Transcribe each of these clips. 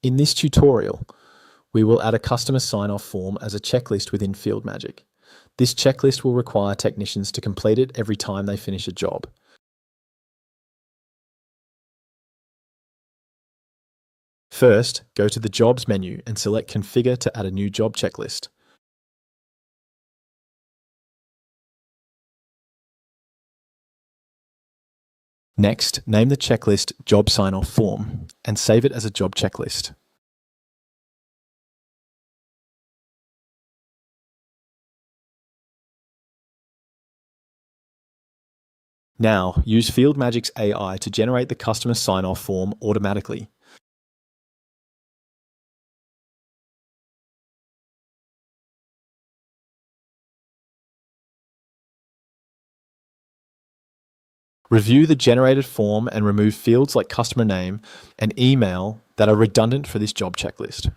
In this tutorial, we will add a customer sign-off form as a checklist within FieldMagic. This checklist will require technicians to complete it every time they finish a job. First, go to the Jobs menu and select Configure to add a new job checklist. Next, name the checklist Job Sign-Off Form and save it as a job checklist. Now, use FieldMagic's AI to generate the customer sign-off form automatically. Review the generated form and remove fields like customer name and email that are redundant for this job checklist.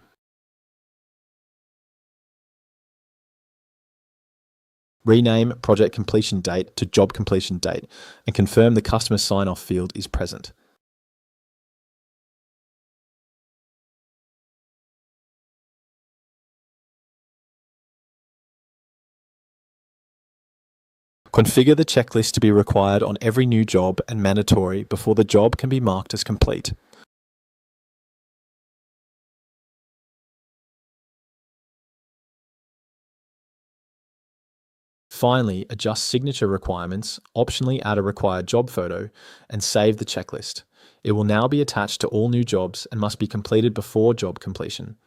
Rename project completion date to job completion date and confirm the customer sign-off field is present. Configure the checklist to be required on every new job and mandatory before the job can be marked as complete. Finally, adjust signature requirements, optionally add a required job photo, and save the checklist. It will now be attached to all new jobs and must be completed before job completion.